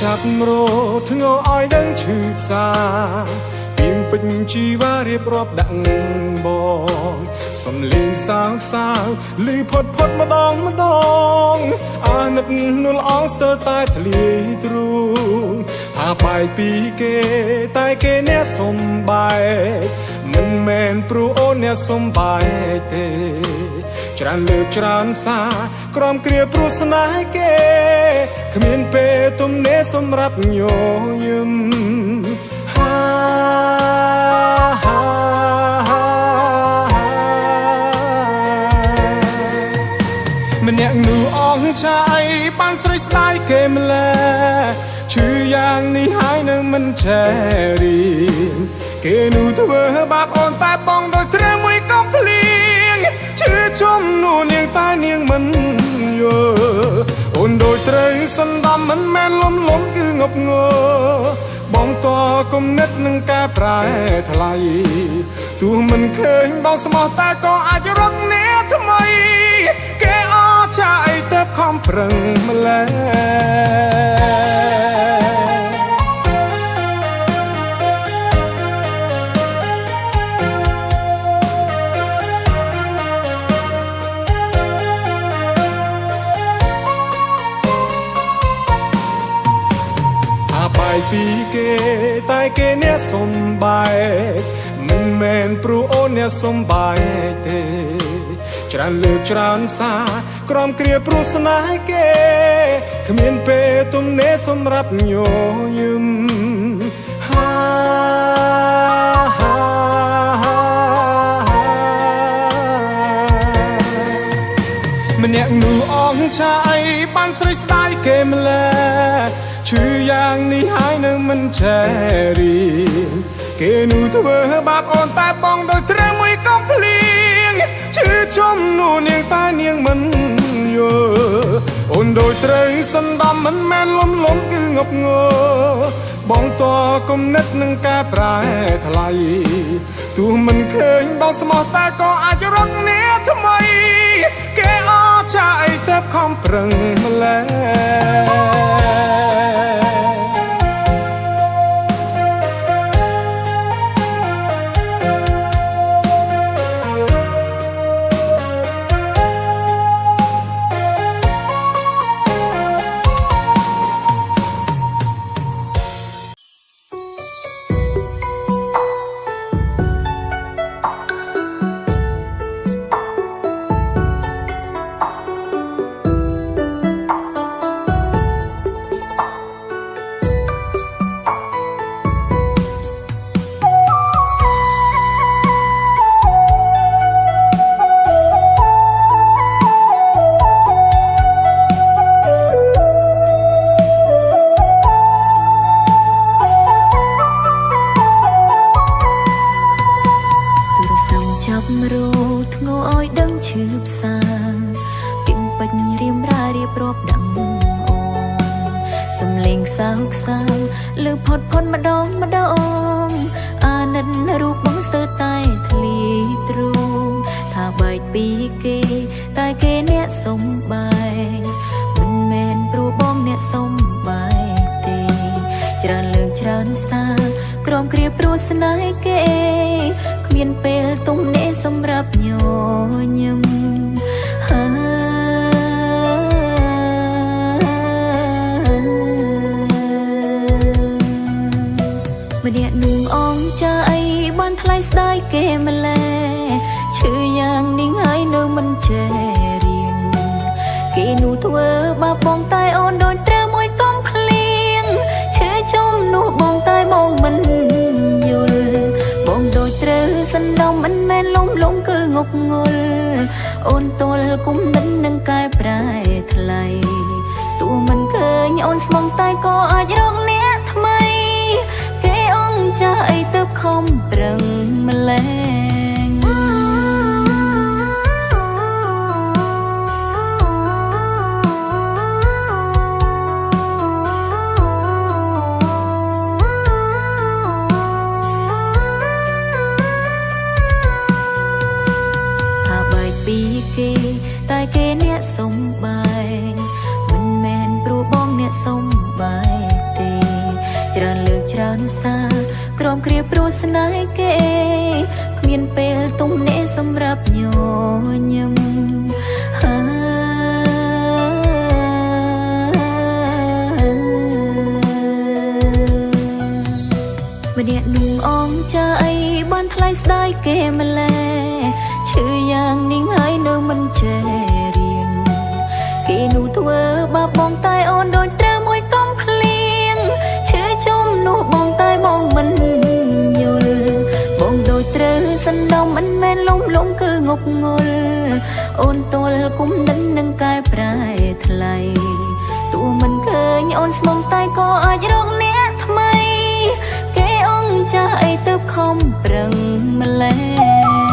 ចាប់រត់ធ្ងរឲ្យដឹងឈឺផ្សាពីងពេញជីវ៉ារៀបរាប់ដាក់បងសំលេងសើចលឺផុតម្ដងអាណិតនួលអងស្ទើរតែធ្លាយទ្រូងថាបាយពីគេតែគេអ្នកសំបែកមិនមែនព្រោះអូនអ្នកសំបែកទេច្រើនលើកច្រើនសារក្រំគ្រាព្រោះស្នេហ៍គេគ្មានពេលទំនេរសម្រាប់ញញឹមម្នាក់នោះអងឆាយបានស្រីស្ដាយគេម្ល៉េះឈឺយ៉ាងនេះហើយនឹងមិនចែរីគេនោះធ្វើបាបអូនតែបងដោយត្រាមួយកុំភ្លៀងឈឺជុំនោះនាងតែនាងមិនយល់អូនដោយត្រូវសន្តំមិនមែនលំគឺងប់ងល់បងតគំនិតនឹងការប្រែថ្លៃទោះមិនឃើញបងស្មោះតែក៏អាចរកអ្នកថ្មីគេអចាអីទៅខំប្រឹងម្ល៉េះបាយពីគេតែគេអ្នកសំបែកមិនមែនព្រោះអូនអ្នកសំបែកទេច្រើនលើកច្រើនសារក្រំគ្រាព្រោះស្នេហ៍គេគ្មានពេលទំនេរសម្រាប់ញញឹមម្នាក់នោះអងឆាយបានស្រីស្ដាយគេម្ល៉េះឈឺយ៉ាងនេះហើយនឹងមិនចែរីគេនោះធ្វើបាបអូនតែបងដោយត្រាមួយកុំភ្លៀងឈឺជុំនោះនាងតែនាងមិនយល់អូនដោយត្រូវសន្តំមិនមែនលំគឺងប់ងល់បងតគំនិតនឹងការប្រែថ្លៃទោះមិនឃើញបងស្មោះតែក៏អាចរកអ្នកថ្មីគេអចាអីទៅខំប្រឹងម្ល៉េះលើផុតម្ដងអាណិតរូបបងស្ទើរតែធ្លាយទ្រូងថាបែកពីគេតែគេអ្នកសំបែកមិនមែនព្រោះបងអ្នកសំបែកទេច្រើនលើកច្រើនសារក្រំគ្រាព្រោះស្នេហ៍គេគ្មានពេលទំនេរសម្រាប់ញញឹមម្នាក់នោះអងចាអីបានថ្លៃស្ដាយគេម្ល៉េះឈឺយ៉ាងនេះហើយនៅមិនចេះរៀងគេនោះធ្វើបាបបងតែអូនដូចត្រូវមួយកុំភ្លៀងឈឺជុំនោះបងតែបងមិនយល់បងដូចត្រូវសន្តំមិនមែនលំគឺងប់ងល់អូនទល់គុំនិតនឹងកែប្រែថ្លៃទោះមិនឃើញអូនស្មងតែក៏អាចរកអ្នកថ្មីចាអីទៅខំប្រឹងម្ល៉េះថាបែកពីគេតែគេអ្នកសំបែកមិនមែនព្រោះបងអ្នកសំបែក មគ្រាព្រោះស្នេហ៍គេគ្មានពេលទំនេរសម្រាប់ញញឹមម្នាក់នោះអងចាអីបានថ្លៃស្ដាយគេម្ល៉េះឈឺយ៉ាងនេះហើយនៅមិនចេះរៀងគេនោះធ្វើបាបបងតែអូនដូចត្រូវមួយកំភ្លៀងឈឺជុំនោះបងតែបងមិនយល់បងដូចត្រូវសណ្ដំមិនមែនលំគឺងប់ងល់អូនទល់គុំនិននឹងកែប្រែថ្លៃទោះមិនឃើញអូនស្មងតែក៏អាចរកអ្នកថ្មីគេអងចាស់អីទៅខំប្រឹងម្ល៉េះ